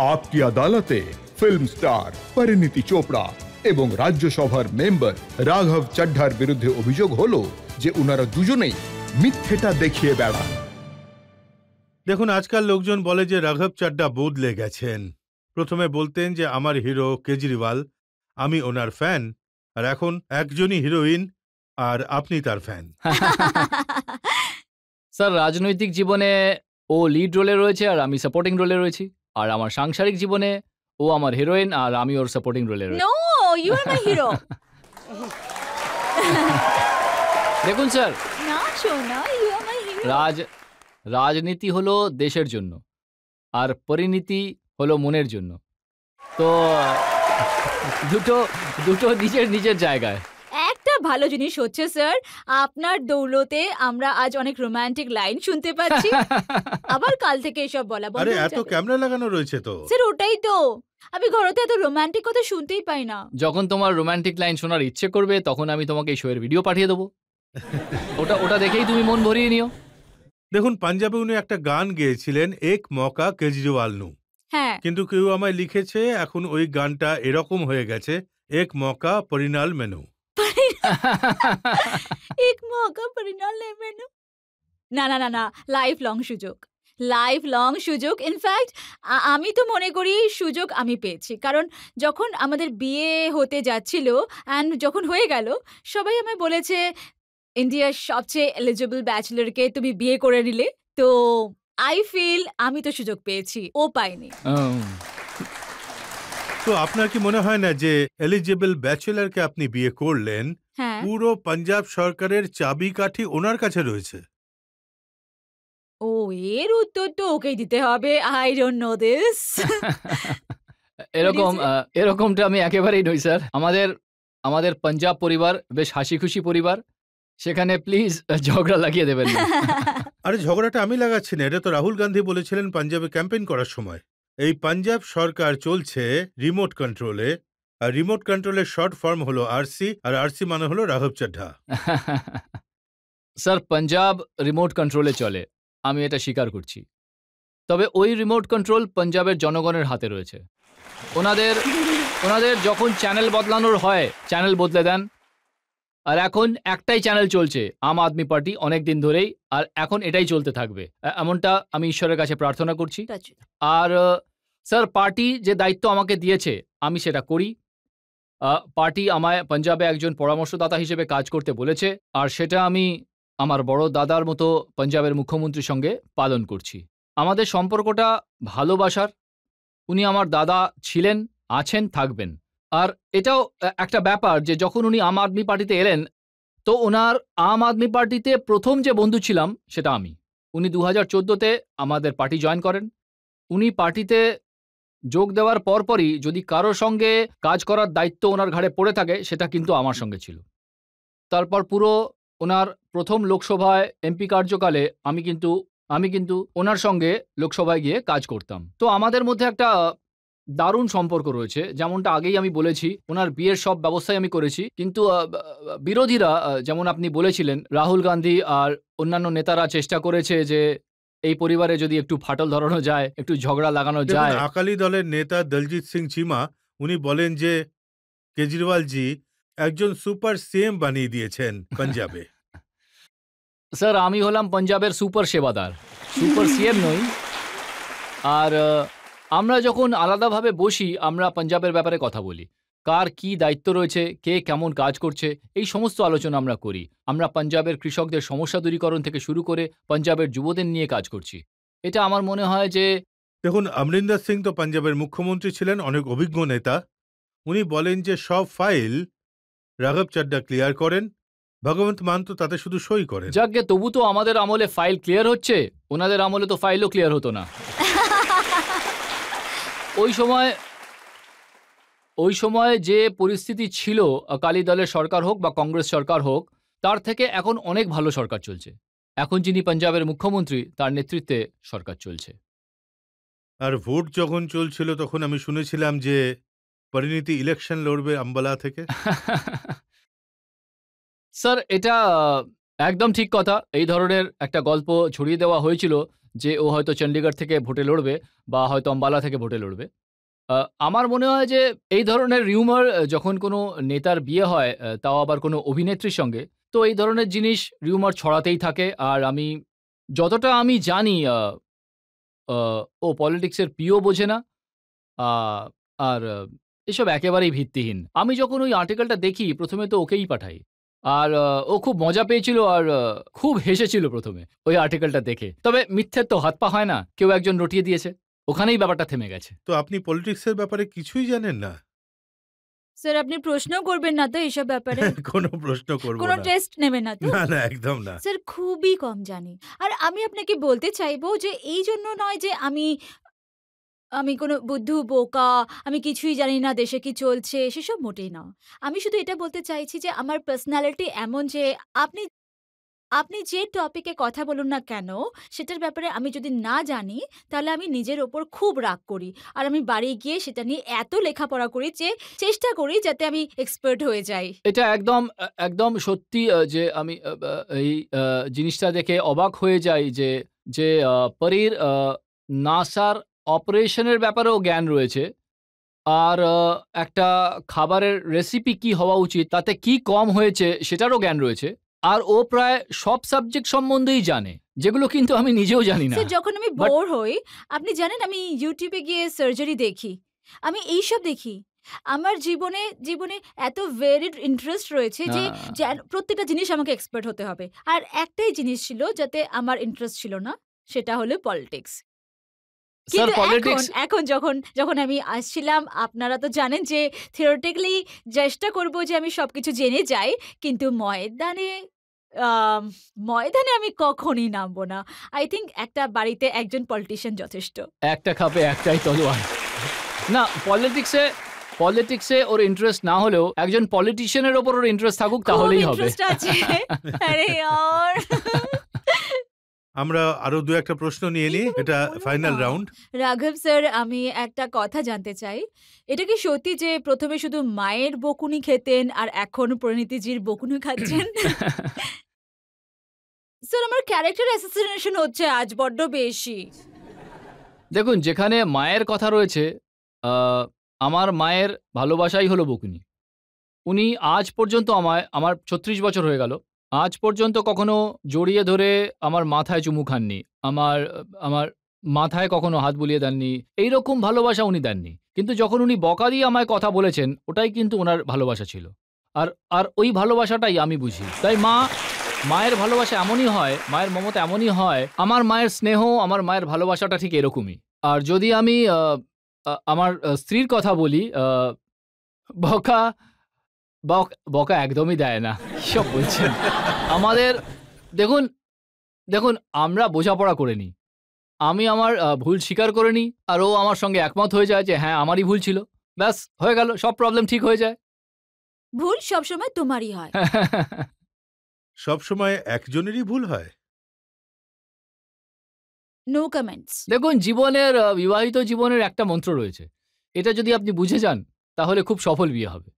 আপকি আদালতে film star Parineeti Chopra এবং রাজ্যসভার মেম্বার রাঘব চড্ঢার বিরুদ্ধে অভিযোগ হলো যে ওনারা দুজনেই মিথ্যেটা দেখিয়ে বেড়ান। দেখুন, আজকাল লোকজন বলে যে রাঘব চড্ডা বদলে গেছেন। প্রথমে বলতেন যে আমার হিরো কেজরিওয়াল, আমি ওনার ফ্যান, আর এখন একজনই হিরোইন আর আপনি তার ফ্যান। স্যার, রাজনৈতিক জীবনে ও লিড রোলে রয়েছে আর আমি সাপোর্টিং রোলে রয়েছি, আর আমার সাংসারিক জীবনে ও আমার হিরোইন আর আমি ওর সাপোর্টিং রোলে রয়েছি। No, you are my hero. দেখুন স্যার, না সোনা, ইউ আর মাই হিরো। রাজনীতি হলো দেশের জন্য আর পরিণীতি হলো মনের জন্য, তো দুটো নিজের নিজের জায়গায়। একটা ভালো জিনিস হচ্ছে স্যার, আপনার দৌলতে আমরা আজ অনেক রোমান্টিক লাইন শুনতে পাচ্ছি। আবার কাল থেকে এসব বলা বন্ধ আরে হয়ে এত যাবে। ক্যামেরা লাগানো রয়েছে তো। স্যার ওটাই তো, আমি ঘরেতে এত রোমান্টিক কথা শুনতেই পাই না। যখন তোমার রোমান্টিক লাইন শোনার ইচ্ছে করবে তখন আমি তোমাকে এই শোয়ের ভিডিও পাঠিয়ে দেবো, ওটা দেখেই তুমি মন ভরিয়ে নিও। দেখুন, পাঞ্জাবে উনি একটা গান গেয়েছিলেন, এক মৌকা কেজরিওয়াল নু, হ্যাঁ, কিন্তু কেউ আমায় লিখেছে এখন ওই গানটা এরকম হয়ে গেছে, এক মৌকা পরিণাল মেনু। এক মৌকা পরিণাল মেনু। না না না না, লাইফ লং সুযোগ, লাইফ লং সুযোগ। ইনফ্যাক্ট আমি তো মনে করি সুযোগ আমি পেয়েছি, কারণ যখন আমাদের বিয়ে হতে যাচ্ছিল অ্যান্ড যখন হয়ে গেল, সবাই আমায় বলেছে ইন্ডিয়ার সবচেয়ে এলিজিবল ব্যাচেলরকে তুমি বিয়ে করে নিলে। তো আই ফিল আমি তো সুযোগ পেয়েছি, ও পাইনি। তো আপনার কি মনে হয় না যে এলিজিবল ব্যাচেলারকে আপনি বিয়ে করলেন, হ্যাঁ, পুরো পাঞ্জাব সরকারের চাবিকাঠি ওনার কাছে রয়েছে? ও এর উত্তর তো ওকেই দিতে হবে। I don't know this. এরকমটা আমি একেবারেই নই স্যার। আমাদের পাঞ্জাব পরিবার বেশ হাসি খুশি পরিবার, সেখানে প্লিজ ঝগড়া লাগিয়ে দেবেন না। আরে ঝগড়াটা আমি লাগাচ্ছি না, এটা তো রাহুল গান্ধী বলেছিলেন পাঞ্জাবে ক্যাম্পেইন করার সময়। এই পাঞ্জাব সরকার চলছে রিমোট কন্ট্রোলে, আর রিমোট কন্ট্রোলের শর্ট ফর্ম হলো আরসি, আর আরসি মানে হলো রাঘব চড্ঢা। স্যার, পাঞ্জাব রিমোট কন্ট্রোলে চলে, আমি এটা স্বীকার করছি। তবে ওই রিমোট কন্ট্রোল পাঞ্জাবের জনগণের হাতে রয়েছে। ওনাদের যখন চ্যানেল বদলানোর হয় চ্যানেল বদলে দেন, আর এখন একটাই চ্যানেল চলছে, আম আদমি পার্টি, অনেক দিন ধরেই, আর এখন এটাই চলতে থাকবে, এমনটা আমি ঈশ্বরের কাছে প্রার্থনা করছি। আর স্যার, পার্টি যে দায়িত্ব আমাকে দিয়েছে আমি সেটা করি। পার্টি আমায় পাঞ্জাবে একজন পরামর্শদাতা হিসেবে কাজ করতে বলেছে, আর সেটা আমি আমার বড় দাদার মতো পাঞ্জাবের মুখ্যমন্ত্রীর সঙ্গে পালন করছি। আমাদের সম্পর্কটা ভালোবাসার। উনি আমার দাদা ছিলেন, আছেন, থাকবেন। আর এটাও একটা ব্যাপার যে যখন উনি আম আদমি পার্টিতে এলেন, তো ওনার আম আদমি পার্টিতে প্রথম যে বন্ধু ছিলাম সেটা আমি। উনি 2014-তে আমাদের পার্টি জয়েন করেন। উনি পার্টিতে যোগ দেওয়ার পরপরই যদি কারোর সঙ্গে কাজ করার দায়িত্ব ওনার ঘাড়ে পড়ে থাকে, সেটা কিন্তু আমার সঙ্গে ছিল। তারপর পুরো ওনার প্রথম লোকসভায় এমপি কার্যকালে আমি কিন্তু ওনার সঙ্গে লোকসভায় গিয়ে কাজ করতাম। তো আমাদের মধ্যে একটা দারুণ সম্পর্ক রয়েছে। যেমনটা আগেই আমি বলেছি, ওনার বিয়ের সব ব্যবস্থাই আমি করেছি, কিন্তু বিরোধীরা, যেমন আপনি বলেছিলেন, রাহুল গান্ধী আর অন্যান্য নেতারা চেষ্টা করেছে যে এই পরিবারে যদি একটু ফাটল ধরানো যায়, একটু ঝগড়া লাগানো যায়। আকালি দলের নেতা দলজিৎ সিং চিমা উনি বলেন যে কেজরিওয়াল জি একজন সুপার সিএম বানিয়ে দিয়েছেন পাঞ্জাবে। স্যার, আমি হলাম পাঞ্জাবের সুপার সেবাদার, সুপার সিএম নই। আর আমরা যখন আলাদাভাবে বসি, আমরা পাঞ্জাবের ব্যাপারে কথা বলি, কার কি দায়িত্ব রয়েছে, কে কেমন কাজ করছে, এই সমস্ত আলোচনা আমরা করি। আমরা পাঞ্জাবের কৃষকদের সমস্যা দূরীকরণ থেকে শুরু করে পাঞ্জাবের যুবদের নিয়ে কাজ করছি। এটা আমার মনে হয় যে, দেখুন, অমরিন্দর সিং তো পাঞ্জাবের মুখ্যমন্ত্রী ছিলেন, অনেক অভিজ্ঞ নেতা। উনি বলেন যে সব ফাইল রাঘব চড্ডা ক্লিয়ার করেন, ভগবন্ত মান তো তাতে শুধু সই করেন। যাকে তবু তো আমাদের আমলে ফাইল ক্লিয়ার হচ্ছে, ওনাদের আমলে তো ফাইলও ক্লিয়ার হতো না। ওই সময় যে পরিস্থিতি ছিল, আকালি দলের সরকার হোক বা কংগ্রেস সরকার হোক, তার থেকে এখন অনেক ভালো সরকার চলছে। এখন যিনি পাঞ্জাবের মুখ্যমন্ত্রী, তার নেতৃত্বে সরকার চলছে। আর ভোট যখন চলছিল তখন আমি শুনেছিলাম যে পরিণীতি ইলেকশন লড়বে আম্বালা থেকে। স্যার, এটা একদম ঠিক কথা। এই ধরনের একটা গল্প ছড়িয়ে দেওয়া হয়েছিল যে ও হয়তো চণ্ডীগড় থেকে ভোটে লড়বে বা হয়তো আম্বালা থেকে ভোটে লড়বে। আমার মনে হয় যে এই ধরনের রিউমার যখন কোনো নেতার বিয়ে হয়, তাও আবার কোনো অভিনেত্রীর সঙ্গে, তো এই ধরনের জিনিস রিউমার ছড়াতেই থাকে। আর যতটা আমি জানি ও পলিটিক্সের পিও বোঝে না। আ আর এসব একেবারেই ভিত্তিহীন। আমি যখন ওই আর্টিকেলটা দেখি প্রথমে তো ওকেই পাঠাই। আর ও খুব মজা পেয়েছিল আর খুব হেসেছিল প্রথমে ওই আর্টিকেলটা দেখে। তবে মিথ্যের তো হাত পা হয় না, কেউ একজন রটিয়ে দিয়েছে, ওখানেই ব্যাপারটা থেমে গেছে। তো আপনি পলিটিক্সের ব্যাপারে কিছুই জানেন না? স্যার আপনি প্রশ্ন করবেন না তো এইসব ব্যাপারে? কোনো প্রশ্ন করব কোনো না। টেস্ট নেবেন না তো? না, না, একদম না। স্যার খুবই কম জানি। আর আমি আপনাকে বলতে চাইবো যে এই জন্য নয় যে আমি আমি কোনো বুদ্ধু, বোকা, আমি কিছুই জানি না দেশে কি চলছে, সেসব মোটেই না। আমি শুধু এটা বলতে চাইছি যে আমার পার্সোনালিটি এমন যে আপনি আপনি যে টপিকে কথা বলুন না কেন, সেটার ব্যাপারে আমি যদি না জানি, তাহলে আমি নিজের ওপর খুব রাগ করি। আর আমি বাড়ি গিয়ে সেটা নিয়ে এত লেখাপড়া করি যে চেষ্টা করি যাতে আমি এক্সপার্ট হয়ে যাই। এটা একদম সত্যি যে আমি এই জিনিসটা দেখে অবাক হয়ে যাই যে পরীর নাসার অপারেশনের ব্যাপারেও জ্ঞান রয়েছে। আর একটা খাবারের রেসিপি কি হওয়া উচিত, তাতে কি কম হয়েছে সেটারও জ্ঞান রয়েছে। আর ও প্রায় সব সাবজেক্ট সম্বন্ধেই জানে, যেগুলো কিন্তু আমি নিজেও জানি না। স্যার যখন আমি বোর হই, আপনি জানেন আমি YouTube এ গিয়ে সার্জারি দেখি। আমি এইসব দেখি। আমার জীবনে এত ভেরিড ইন্টারেস্ট রয়েছে যে প্রত্যেকটা জিনিস আমাকে এক্সপার্ট হতে হবে। আর একটাই জিনিস ছিল যাতে আমার ইন্টারেস্ট ছিল না, সেটা হলো পলিটিক্স। স্যার কিন্তু পলিটিক্স এখন যখন আমি আসছিলাম, আপনারা তো জানেন যে থিওরিটিক্যালি চেষ্টা করব যে আমি সবকিছু জেনে যাই, কিন্তু ময়দানে আমি কখনই নামবো না। আই থিংক একটা বাড়িতে একজন পলিটিশিয়ান যথেষ্ট। একটা খাপে একটাই তলোয়ার। না, পলিটিক্সে ওর ইন্টারেস্ট না হলেও একজন পলিটিশিয়ানের ওপর ওর ইন্টারেস্ট থাকুক, তাহলেই হবে। ইন্টারেস্ট আছে। আরে ইয়ার। আমরা আরো দু একটা প্রশ্ন নিয়ে নিই, এটা ফাইনাল রাউন্ড। রাঘব স্যার, আমি একটা কথা জানতে চাই। এটা কি সত্যি যে প্রথমে শুধু মায়ের বকুনি খেতেন আর এখন পরিণীতিজির বকুনি খাচ্ছেন? স্যার আমার ক্যারেক্টার অ্যাসাসিনেশন হচ্ছে আজ বড্ড বেশি। দেখুন, যেখানে মায়ের কথা রয়েছে, আমার মায়ের ভালোবাসাই হলো বকুনি। উনি আজ পর্যন্ত আমার ৩৬ বছর হয়ে গেল, আজ পর্যন্ত কখনো জড়িয়ে ধরে আমার মাথায় চুমু খাননি, আমার মাথায় কখনো হাত বুলিয়ে দেননি। এইরকম ভালোবাসা উনি দেননি। কিন্তু যখন উনি বকা দিয়ে আমায় কথা বলেছেন, ওটাই কিন্তু ওনার ভালোবাসা ছিল। আর ওই ভালোবাসাটাই আমি বুঝি। তাই মায়ের ভালোবাসা এমনই হয়, মায়ের মমতা এমনই হয়। আমার মায়ের স্নেহ, আমার মায়ের ভালোবাসাটা ঠিক এরকমই। আর যদি আমি আমার স্ত্রীর কথা বলি, বকা একদমই দেয় না। সব বলছেন আমাদের। দেখুন আমরা বোঝাপড়া করে নিই। আমি আমার ভুল স্বীকার করে নিই, আর ও আমার সঙ্গে একমত হয়ে যায় যে হ্যাঁ আমারই ভুল ছিল। ব্যাস হয়ে গেল, সব প্রবলেম ঠিক হয়ে যায়। ভুল সবসময় তোমারই হয়। সব সময় একজনেরই ভুল হয়? No comments. দেখুন, বিবাহিত জীবনের একটা মন্ত্র রয়েছে। এটা যদি আপনি বুঝে যান, তাহলে খুব সফল বিয়ে হবে।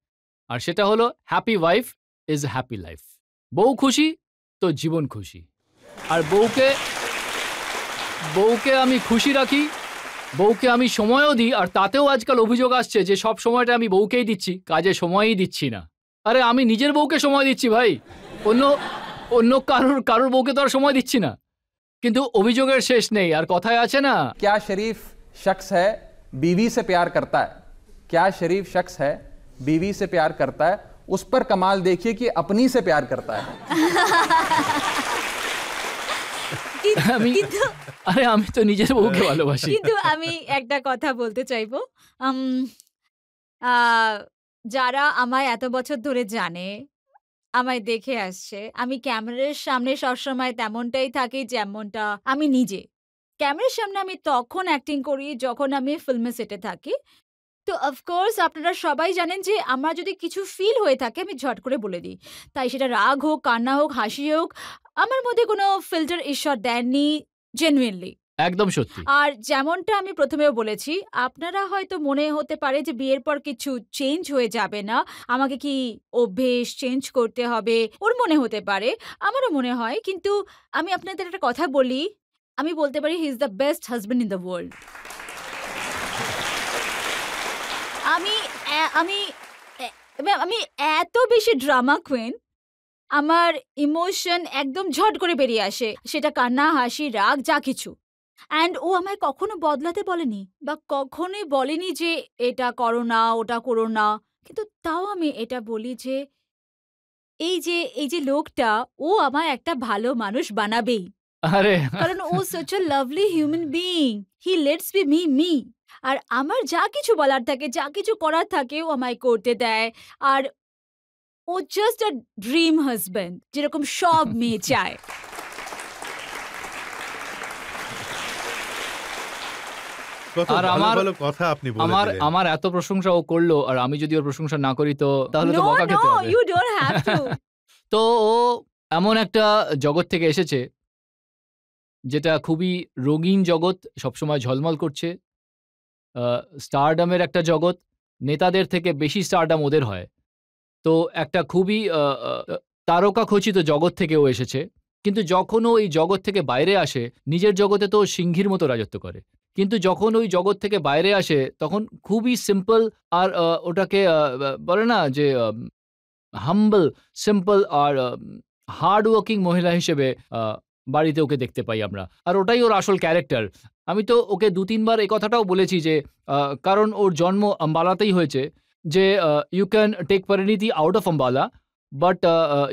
আর সেটা হলো happy wife is happy life. বউ খুশি তো জীবন খুশি। আর বউকে আমি খুশি রাখি, বউকে আমি সময়ও দিই। আর তাতেও আজকাল অভিযোগ আসছে যে সব সময়টা আমি বউকেই দিচ্ছি, কাজে সময়ই দিচ্ছি না। আরে আমি নিজের বউকে সময় দিচ্ছি ভাই, অন্য কারোর বউকে তো আর সময় দিচ্ছি না। কিন্তু অভিযোগের শেষ নেই। আর কথায় আছে না, क्या शरीफ शख्स है बीवी से प्यार करता है, क्या शरीफ शख्स है बीवी से प्यार करता है, उस पर कमाल देखिए कि अपनी से प्यार करता है। আমি তো নিজের বউকে ভালোবাসি। কিন্তু আমি একটা কথা বলতে চাইবো, যারা আমায় এত বছর ধরে জানে, আমায় দেখে আসছে, আমি ক্যামেরার সামনে সবসময় তেমনটাই থাকি যেমনটা আমি নিজে। ক্যামেরার সামনে আমি তখন অ্যাক্টিং করি যখন আমি ফিল্মে সেটে থাকি। তো অফকোর্স আপনারা সবাই জানেন যে আমার যদি কিছু ফিল হয়ে থাকে আমি ঝট করে বলে দিই। তাই সেটা রাগ হোক, কান্না হোক, হাসি হোক, আমার মধ্যে কোনো ফিল্টার ঈশ্বর দেননি, জেনুইনলি। একদম সত্যি। আর যেমনটা আমি প্রথমেও বলেছি, আপনারা হয়তো মনে হতে পারে যে বিয়ের পর কিছু চেঞ্জ হয়ে যাবে না, আমাকে কি অভ্যেস চেঞ্জ করতে হবে, ওর মনে হতে পারে, আমারও মনে হয়। কিন্তু আমি আপনাদের একটা কথা বলি, আমি বলতে পারি he is the best husband in the world. আমি আমি আমি এত বেশি ড্রামা কুইন, আমার ইমোশন একদম ঝট করে বেরিয়ে আসে, সেটা কান্না, হাসি, রাগ, যা কিছু। অ্যান্ড ও আমায় কখনো বদলাতে বলেনি বা কখনোই বলেনি যে এটা করো না, ওটা করো না। কিন্তু তাও আমি এটা বলি যে এই যে লোকটা, ও আমায় একটা ভালো মানুষ বানাবেই, আরে কারণ ও such a lovely human being. He lets me be me. আর আমার যা কিছু বলার থাকে, যা কিছু করার থাকে, ও আমায় করতে দেয়। আর ও জাস্ট আ ড্রিম হাজব্যান্ড, যেরকম সব মেয়ে চায়। কত আর ভালো আমার- ভালো কথা আপনি বলে আমার দিলেন। আমার এত প্রশংসা ও করলো, আর আমি যদি ওর প্রশংসা না করি তো তাহলে তো No, বকা খেতে no, হবে। you don't have to. তো ও এমন একটা জগৎ থেকে এসেছে যেটা খুবই রঙিন জগৎ, সবসময় ঝলমল করছে। স্টারডামের একটা জগৎ, নেতাদের থেকে বেশি স্টারডাম ওদের হয়। তো একটা খুবই তারকা খচিত জগৎ থেকে ও এসেছে। কিন্তু যখন ও এই জগৎ থেকে বাইরে আসে, নিজের জগতে তো ও সিংহীর মতো রাজত্ব করে। কিন্তু যখন ওই জগৎ থেকে বাইরে আসে তখন খুবই সিম্পল, আর ওটাকে বলে না যে হাম্বল, সিম্পল আর হার্ড ওয়ার্কিং মহিলা হিসেবে বাড়িতে ওকে দেখতে পাই আমরা। আর ওটাই ওর আসল ক্যারেক্টার। আমি তো ওকে ২-৩ বার এই কথাটাও বলেছি যে কারণ ওর জন্ম আম্বালাতেই হয়েছে, যে you can take Parineeti out of Ambala, but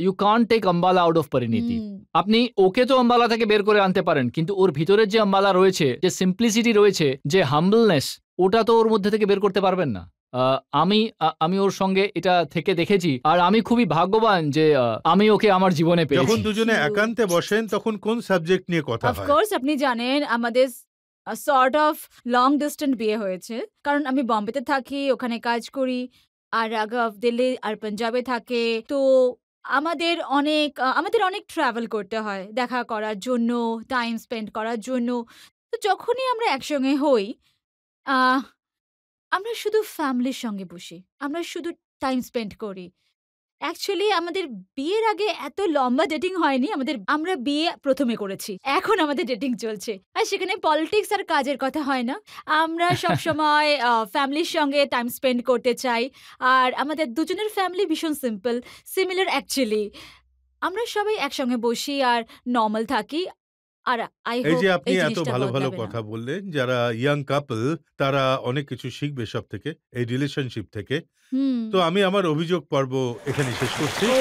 you can't take Ambala out of Parineeti. Hmm. আপনি ওকে তো আম্বালা থেকে বের করে আনতে পারেন, কিন্তু ওর ভিতরের যে আম্বালা রয়েছে, যে সিম্পলিসিটি রয়েছে, যে হাম্বলনেস, ওটা তো ওর মধ্যে থেকে বের করতে পারবেন না। আমি ওর সঙ্গে এটা থেকে দেখেছি, আর আমি খুবই ভাগ্যবান যে আমি ওকে আমার জীবনে যখন পেয়েছি। দুজনে Cute. একান্তে বসেন তখন কোন সাবজেক্ট নিয়ে কথা অফ হয়? কোর্স আপনি জানেন আমাদের সর্ট অফ লং ডিস্টেন্স বিয়ে হয়েছে, কারণ আমি বম্বেতে থাকি, ওখানে কাজ করি, আর রাঘব দিল্লি আর পাঞ্জাবে থাকে। তো আমাদের অনেক ট্রাভেল করতে হয় দেখা করার জন্য, টাইম স্পেন্ড করার জন্য। তো যখনই আমরা একসঙ্গে হই, আহ, আমরা শুধু ফ্যামিলির সঙ্গে বসি, আমরা শুধু টাইম স্পেন্ড করি। অ্যাকচুয়ালি আমাদের বিয়ের আগে এত লম্বা ডেটিং হয়নি, আমরা বিয়ে প্রথমে করেছি, এখন আমাদের ডেটিং চলছে। আর সেখানে পলিটিক্স আর কাজের কথা হয় না, আমরা সবসময় ফ্যামিলির সঙ্গে টাইম স্পেন্ড করতে চাই। আর আমাদের দুজনের ফ্যামিলি ভীষণ সিমিলার অ্যাকচুয়ালি। আমরা সবাই একসঙ্গে বসি আর নর্মাল থাকি। আর আই এই হোপ যে আপনি এই এত জিনিসটা ভালো ভালো বদলাবে না। কথা বললেন, যারা ইয়াং কাপল তারা অনেক কিছু শিখবে সব থেকে, এই রিলেশনশিপ থেকে। হুম। তো আমি আমার অভিযোগ পর্ব এখানে শেষ করছি। ও